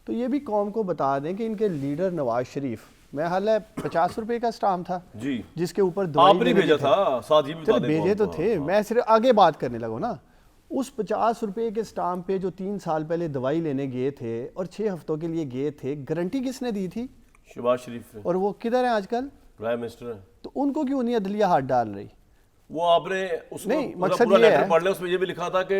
तो ये भी कौम को बता दें कि इनके लीडर नवाज शरीफ, मैं हाल है 50 रुपए का स्टाम्प था जी, जिसके ऊपर दवाई आपने देने भेजा के था, साथ ही चलो भेजे तो थे, मैं सिर्फ आगे बात करने लगा ना। उस 50 रुपए के स्टाम्प पे जो 3 साल पहले दवाई लेने गए थे और 6 हफ्तों के लिए गए थे, गारंटी किसने दी थी? शहबाज शरीफ ने, और वो किधर है आजकल? प्राइम मिनिस्टर है। तो उनको क्यों नहीं अदलिया हाथ डाल रही? वो आपने उसको नहीं, पूरा मकसद पूरा ये लेटर है- पढ़ लिया, उसमें ये भी लिखा था कि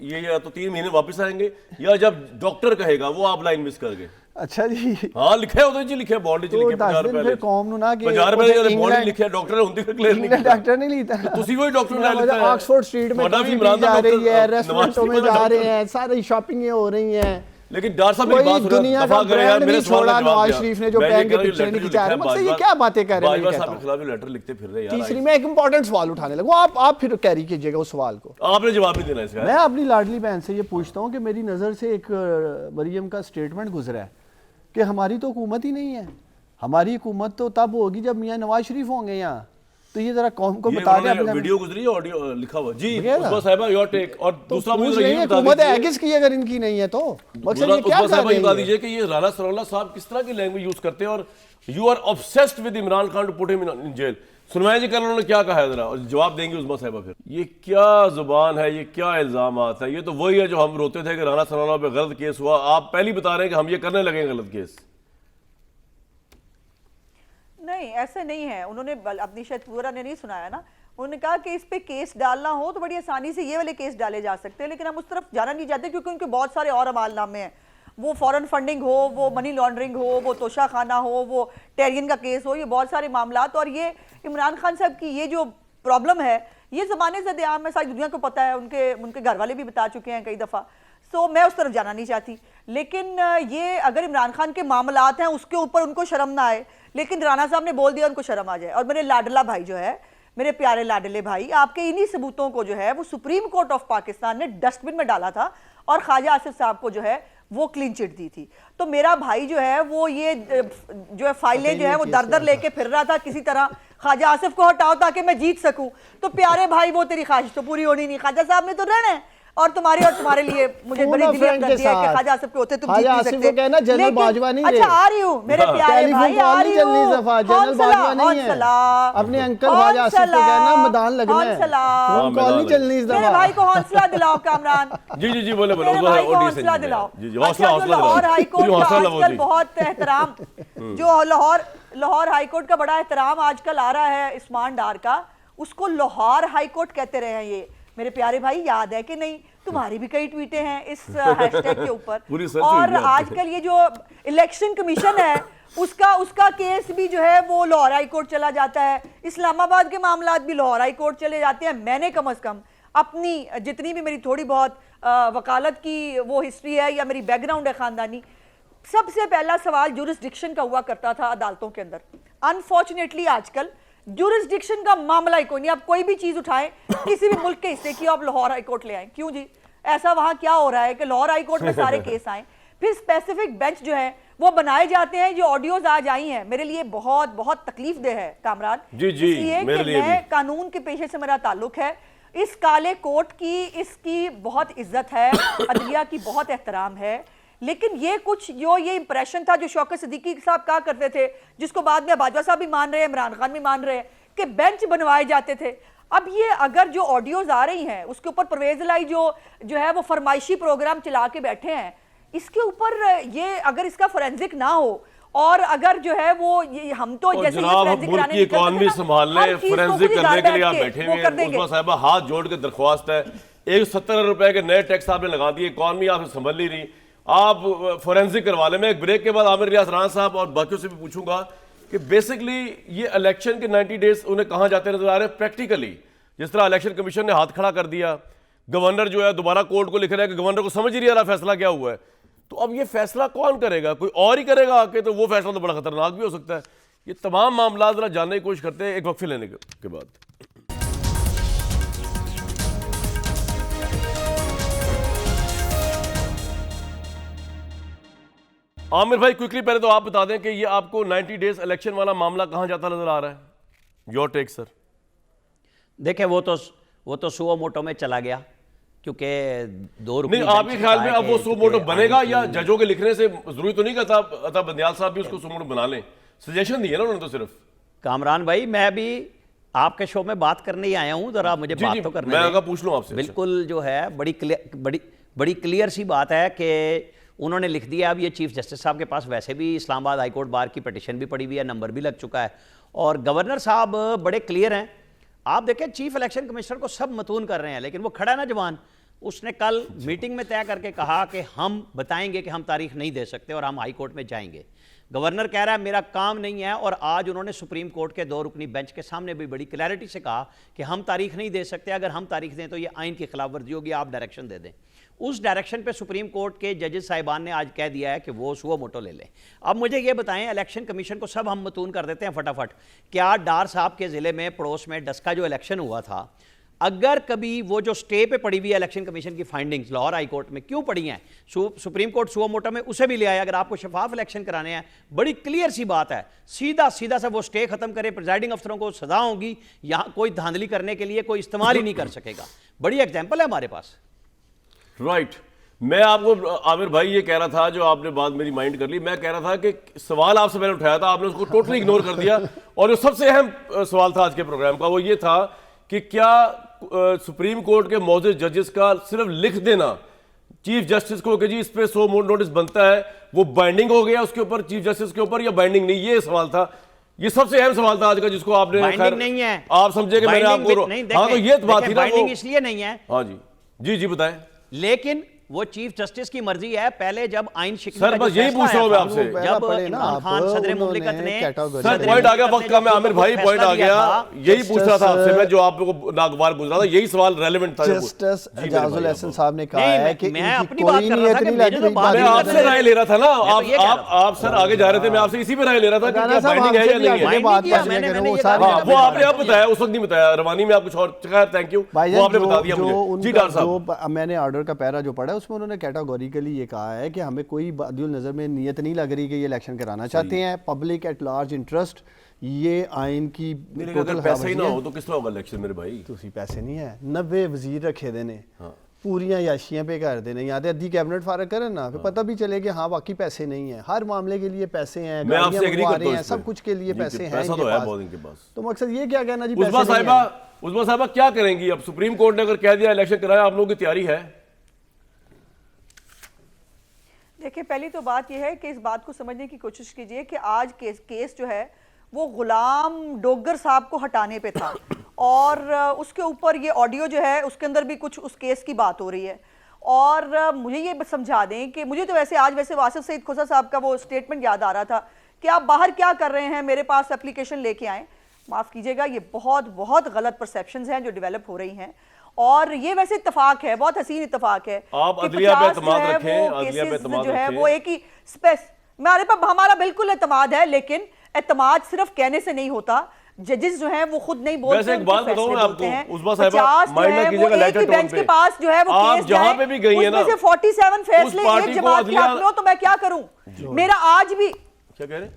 ये या तो 3 महीने वापस आएंगे या जब डॉक्टर कहेगा, वो आप लाइन मिस कर गए। अच्छा जी, हाँ लिखे होते जी, लिखे बॉन्ड च तो लिखे 10 दिन फिर कौम नु ना कि 50 रुपए ਉਹਦੇ बॉन्ड ਇੰਗਲੈਂਡ- लिखे, डॉक्टर ने ਹੁੰਦੀ क्लियर नहीं इंग्लैंड किया। डॉक्टर नहीं लेता। ਤੁਸੀਂ ਕੋਈ ਡਾਕਟਰ ਲੈ ਲੈਂਦਾ ਹੈ। ऑक्सफोर्ड स्ट्रीट में ਤੁਹਾਡਾ ਵੀ कॉफी इमरान पी जा ਦਾ रही है, डॉक्टर, रेस्टोरेंटों में नवाज जा शरीफ रहे हैं, सारी शॉपिंग हो रही हैं। लेकिन डॉक्टर साहब मेरी कोई बात सुनो, दुनिया दफा का करे यार, ब्रांड मेरे नहीं सवाल छोड़ा का जवाब नवाज दिया। शरीफ ने जो मैं ये बैंक के कह रहा हूँ, पिक्चर लेटर नहीं जो खिंचा रहे, लिखा है, मुझसे ये बाजवा- क्या बातें कर रहे हैं, मैं बाजवा कहता साहब हूँ। के खिलाफ जो लेटर लिखते फिर रहे यार, तीसरी मैं एक इंपॉर्टेंट सवाल उठाने लगा, आप फिर कैरी कीजिएगा उस सवाल को। आपने जवाब नहीं देना इसका। मैं अपनी लाडली बहन से ये पूछता हूँ कि मेरी नज़र से एक मरियम का स्टेटमेंट गुजरा है कि हमारी तो हुकूमत ही नहीं है, हमारी हुकूमत तो तब होगी जब मियाँ नवाज शरीफ होंगे यहाँ। तो ये जरा कौम को ये बता दें उन्होंने अपने वीडियो गुजरी है, ऑडियो लिखा हुआ जी, वगैरह। उस्मा साहिबा योर टेक। और तो दूसरा पूछ मुझे रही ये है बता हुकूमत है दीजिए, किसकी अगर इनकी नहीं है तो मकसद ये क्या उस्मा कर साहिबा रही ये बता है? दीजिए कि ये राना सरोल्ला साहब किस तरह की लैंग्वेज यूज करते हैं और you are obsessed with Imran Khan to put him in jail. सुनवाई जी कल उन्होंने क्या कहा है जरा, और जवाब देंगे उस्मा साहिबा फिर। ये क्या जुबान है, ये क्या इल्जामात है, ये तो वही है जो हम रोते थे कि राना सरोल्ला पे गलत केस हुआ, आप पहले ही बता रहे हैं कि हम ये करने लगे गलत केस। नहीं ऐसा नहीं है, उन्होंने अपनी शायद पूरा ने नहीं सुनाया ना। उन्होंने कहा कि इस पे केस डालना हो तो बड़ी आसानी से ये वाले केस डाले जा सकते हैं, लेकिन हम उस तरफ जाना नहीं चाहते क्योंकि उनके बहुत सारे और अमालनामे हैं। वो फॉरेन फंडिंग हो, वो मनी लॉन्ड्रिंग हो, वो तोशा खाना हो, वो टेरियन का केस हो, ये बहुत सारे मामलात। और ये इमरान खान साहब की ये जो प्रॉब्लम है ये ज़माने से आम है, सारी दुनिया को पता है, उनके घर वाले भी बता चुके हैं कई दफ़ा। सो मैं उस तरफ जाना नहीं चाहती, लेकिन ये अगर इमरान खान के मामलात हैं उसके ऊपर उनको शर्म ना आए, लेकिन राना साहब ने बोल दिया उनको शर्म आ जाए। और मेरे लाडला भाई जो है, मेरे प्यारे लाडले भाई, आपके इन्हीं सबूतों को जो है वो सुप्रीम कोर्ट ऑफ पाकिस्तान ने डस्टबिन में डाला था और ख्वाजा आसिफ साहब को जो है वो क्लीन चिट दी थी। तो मेरा भाई जो है वो ये जो है फाइलें जो है वो दर दर लेके फिर रहा था किसी तरह ख्वाजा आसिफ को हटाओ ताकि मैं जीत सकूं। तो प्यारे भाई वो तेरी ख्वाहिश तो पूरी होनी नहीं, ख्वाजा साहब ने तो रहना है और तुम्हारे लिए मुझे बड़ी दिली हमदर्दी है कि ख्वाजा आसिफ के होते तुम जीत नहीं सकते। कहना जनरल बाजवा नहीं अच्छा आ रही हूँ मेरे प्यारे भाई, आ रही हूँ। जनरल बाजवा नहीं है, अपने अंकल ख्वाजा आसिफ को कहना मैदान लगना है, फोन कॉल नहीं चलनी इस मेरे दफा। भाई को हौसला दिलाओ कामरान, जी जी जी बोले बोले मेरे भाई को हौसला दिलाओ। अच्छा, जो लाहौर हाई कोर्ट का आजकल बहुत एहतराम, जो लाहौर हाई कोर्ट का बड़ा एहतराम आजकल आ रहा है इस्मान डार का, उसको लाहौर हाई कोर्ट कहते रहे हैं ये मेरे प्यारे भाई, याद है कि नहीं? तुम्हारी भी कई ट्वीटें हैं इस हैशटैग के ऊपर। और आजकल ये जो इलेक्शन कमीशन है उसका केस भी जो है वो लाहौर हाई कोर्ट चला जाता है, इस्लामाबाद के मामलात भी लाहौर हाई कोर्ट चले जाते हैं। मैंने कम से कम अपनी जितनी भी मेरी थोड़ी बहुत वकालत की वो हिस्ट्री है या मेरी बैकग्राउंड है खानदानी, सबसे पहला सवाल जुरिस्डिक्शन का हुआ करता था अदालतों के अंदर। अनफॉर्चुनेटली आजकल जुरिस्डिक्शन का मामला ही कोई नहीं। आप कोई भी चीज उठाएं किसी भी मुल्क के हिस्से की, आप लाहौर हाई कोर्ट ले आए, क्यों जी? ऐसा वहां क्या हो रहा है कि लाहौर हाई कोर्ट में सारे केस आए? फिर स्पेसिफिक बेंच जो है वो बनाए जाते हैं। जो ऑडियोज आज आई हैं मेरे लिए बहुत बहुत तकलीफ दे है कामरान, इसलिए कि मैं कानून के पेशे से मेरा ताल्लुक है। इस काले कोर्ट की इसकी बहुत इज्जत है, अदलिया की बहुत एहतराम है, लेकिन ये कुछ जो ये इंप्रेशन था जो शौकत सिद्दीकी साहब कहा करते थे, जिसको बाद में बाजवा साहब भी मान रहे हैं, इमरान खान भी मान रहे हैं, कि बेंच बनवाए जाते थे। अब ये अगर जो ऑडियोज आ रही हैं उसके ऊपर परवेज लाई जो है वो फरमाइशी प्रोग्राम चला के बैठे हैं, इसके ऊपर ये अगर इसका फोरेंसिक ना हो और अगर जो है वो ये हम तो और जैसे ये जनाब, हम forensic मुल्क कराने की निकलते थे इकॉनमी ना, संभालने, हर चीज़ को फोरेंसिक खुद करने के लिए बैठ आप के बैठे वो हुए कर हैं। देंगे। उस्मा साहिबा, हाथ जोड़ के दरख्वास्त है, 170 रुपए के नए टैक्स आपने लगा दिए, इकॉनमी आपसे संभल नहीं रही, आप फोरेंसिक करवा लें। मैं एक ब्रेक के बाद आमिर रियाज राना साहब और बाकियों से भी पूछूंगा कि बेसिकली ये इलेक्शन के 90 डेज उन्हें कहाँ जाते नजर आ रहे हैं प्रैक्टिकली। जिस तरह इलेक्शन कमीशन ने हाथ खड़ा कर दिया, गवर्नर जो है दोबारा कोर्ट को लिख रहा है कि गवर्नर को समझ ही नहीं आ रहा फैसला क्या हुआ है, तो अब ये फैसला कौन करेगा? कोई और ही करेगा आके, तो वो फैसला तो बड़ा खतरनाक भी हो सकता है। ये तमाम मामला जरा जानने की कोशिश करते हैं एक वक्फे लेने के बाद। आमिर भाई, क्विकली पहले तो आप बता दें कि ये आपको 90 डेज इलेक्शन वाला मामला कहां जाता नजर आ रहा है? Your take sir. देखिए वो तो सुओ मोटो में चला गया, क्योंकि 2 रुपये नहीं, आपके ख्याल में अब वो सो मोटो बनेगा या जजों के लिखने से जरूरी तो नहीं कहता अता बंदियाल साहब भी उसको सो मोटो बना लें? सजेशन दिया ना उन्होंने तो सिर्फ। कामरान भाई, मैं भी आपके शो में बात करने ही आया हूं, जरा मुझे बात तो करने मैं दें। अगर पूछ लूं आपसे। बिल्कुल जो है बड़ी क्लियर सी बात है कि उन्होंने लिख दिया। अब ये चीफ जस्टिस साहब के पास वैसे भी इस्लामाबाद हाई कोर्ट बार की पिटीशन भी पड़ी हुई है, नंबर भी लग चुका है, और गवर्नर साहब बड़े क्लियर हैं। आप देखें, चीफ इलेक्शन कमिश्नर को सब मतून कर रहे हैं, लेकिन वो खड़ा ना जवान, उसने कल मीटिंग में तय करके कहा कि हम बताएंगे कि हम तारीख नहीं दे सकते और हम हाई कोर्ट में जाएंगे। गवर्नर कह रहा है मेरा काम नहीं है, और आज उन्होंने सुप्रीम कोर्ट के 2 रुकनी बेंच के सामने भी बड़ी क्लैरिटी से कहा कि हम तारीख नहीं दे सकते, अगर हम तारीख दें तो ये आइन की खिलाफ वर्जी होगी, आप डायरेक्शन दे दें। उस डायरेक्शन पे सुप्रीम कोर्ट के जजेस साहिबान ने आज कह दिया है कि वो सुओ मोटो ले लें। अब मुझे ये बताएं, इलेक्शन कमीशन को सब हम मतून कर देते हैं फटाफट, क्या डार साहब के ज़िले में पड़ोस में डस्का जो इलेक्शन हुआ था, अगर कभी वो जो स्टे पे पड़ी हुई है इलेक्शन कमीशन की फाइंडिंग्स लाहौर हाई कोर्ट में क्यों पड़ी हैं, सुप्रीम कोर्ट सुओ मोटो में उसे भी ले आया। अगर आपको शफाफ इलेक्शन कराने हैं, बड़ी क्लियर सी बात है, सीधा सा वो स्टे खत्म करे, प्रिजाइडिंग अफसरों को सजा होगी, यहाँ कोई धांधली करने के लिए कोई इस्तेमाल ही नहीं कर सकेगा। बड़ी एग्जाम्पल है हमारे पास। राइट। मैं आपको आमिर भाई ये कह रहा था, जो आपने बात मेरी माइंड कर ली, मैं कह रहा था कि सवाल आपसे मैंने उठाया था, आपने उसको टोटली इग्नोर कर दिया, और जो सबसे अहम सवाल था आज के प्रोग्राम का वो ये था कि क्या सुप्रीम कोर्ट के मौजूद जजेस का सिर्फ लिख देना चीफ जस्टिस को कि जी इस पे 100 नोटिस बनता है, वो बाइंडिंग हो गया उसके ऊपर, चीफ जस्टिस के ऊपर, या बाइंडिंग नहीं? ये सवाल था, ये सबसे अहम सवाल था आज का, जिसको आपने बाइंडिंग नहीं है, आप समझे कि मैंने आपको, हाँ तो ये बात थी ना, बाइंडिंग इसलिए नहीं है। हाँ जी बताएं। लेकिन वो चीफ जस्टिस की मर्जी है, पहले जब आइन शिकनी सर बस यही पूछ रहा हूं मैं आपसे, जब इमरान खान सदर मुमलिकत ने, सर पॉइंट आ गया वक्त का, मैं आमिर भाई पॉइंट आ गया, यही पूछ रहा था आपसे मैं, जो आपको नागवार गुजरा था, यही सवाल रेलेवेंट था। जस्टिस एजाजुल हसन साहब ने कहा है कि मैं अपनी बात कर रहा था कि मेरे तो बात मैं आपसे राय ले रहा था ना, आप सर आगे जा रहे थे, मैं आपसे इसी पे राय ले रहा था कि क्या बाइंडिंग है या नहीं है। वो आपने आप बताया, उस वक्त नहीं बताया, रवानी में आप कुछ और, थैंक यू, वो आपने बता दिया मुझे। जी डॉक्टर साहब, मैंने ऑर्डर का पैरा जो पढ़ा है उसमें उन्होंने कैटेगोरिकली ये कहा है कि हमें कोई बादिल नज़र में नियत नहीं लग रही कि ये इलेक्शन कराना चाहते हैं, पब्लिक एट लार्ज इंटरेस्ट, ये आइन की टोटल पैसे ही ना हो तो किस तरह होगा इलेक्शन मेरे भाई? तुसी पैसे नहीं है, 90 वजीर रखे देने, पूरियां याशियां पे कर देने, या अद्धी कैबिनेट फारग करें ना, फिर पता भी चले कि हाँ वाकई पैसे नहीं है, हर मामले के लिए पैसे हैं, गाड़ियां मंगवा रहे हैं, सब कुछ के लिए पैसे हैं इनके पास। तो मकसद ये क्या कहना जी, उस्मा साहिबा क्या करेंगी अब? सुप्रीम कोर्ट ने अगर कह दिया इलेक्शन कराया, आप लोगों की तैयारी है? देखिए, पहली तो बात यह है कि इस बात को समझने की कोशिश कीजिए कि आज केस जो है वो गुलाम डोगर साहब को हटाने पे था, और उसके ऊपर ये ऑडियो जो है उसके अंदर भी कुछ उस केस की बात हो रही है। और मुझे ये समझा दें कि मुझे तो वैसे वासिफ सईद खोसा साहब का वो स्टेटमेंट याद आ रहा था कि आप बाहर क्या कर रहे हैं, मेरे पास एप्लीकेशन लेके आएँ। माफ़ कीजिएगा, ये बहुत गलत परसेप्शंस हैं जो डेवलप हो रही हैं, और ये वैसे इत्तेफाक है, बहुत हसीन इत्तेफाक है। आप अदलिया पे एतमाद रखें, अदलिया पे एतमाद जो है वो एक ही हमारा बिल्कुल एतमाद है, लेकिन एतमाद सिर्फ कहने से नहीं होता। जजेस जो हैं वो खुद नहीं बोलते। वैसे एक बात बताऊं मैं आपको, उस्मा साहिबा माइंड में कीजिएगा लेटर टोन पे, के पास जो है वो आप जहां पे भी गई है ना, 47 फैसले एक जमात के हक में हो, तो मैं क्या करूं? मेरा आज भी, क्या कह रहे हैं,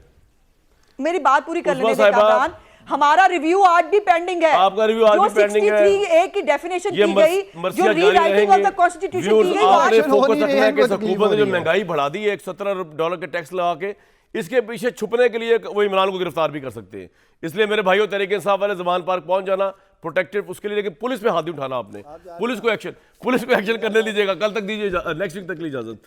मेरी बात पूरी कर लेने दें, हमारा रिव्यू आज भी पेंडिंग है। आपका रिव्यू आज भी पेंडिंग है। 63A की डेफिनेशन की गई, जो रीराइटिंग ऑफ द कॉन्स्टिट्यूशन की गई, आपने फोकस रखना है कि हुकूमत ने जो महंगाई बढ़ा दी है, $17 के टैक्स लगा के, इसके पीछे छुपने के लिए वो इमरान को गिरफ्तार भी कर सकते हैं। इसलिए मेरे भाइयों, तहरीक इंसाफ वाले ज़मान पार्क पहुंच जाना, प्रोटेक्टिव उसके लिए, लेकिन पुलिस पे हाथ नहीं उठाना आपने, पुलिस को एक्शन करने लीजिएगा, कल तक दीजिए, नेक्स्ट वीक तक की इजाजत।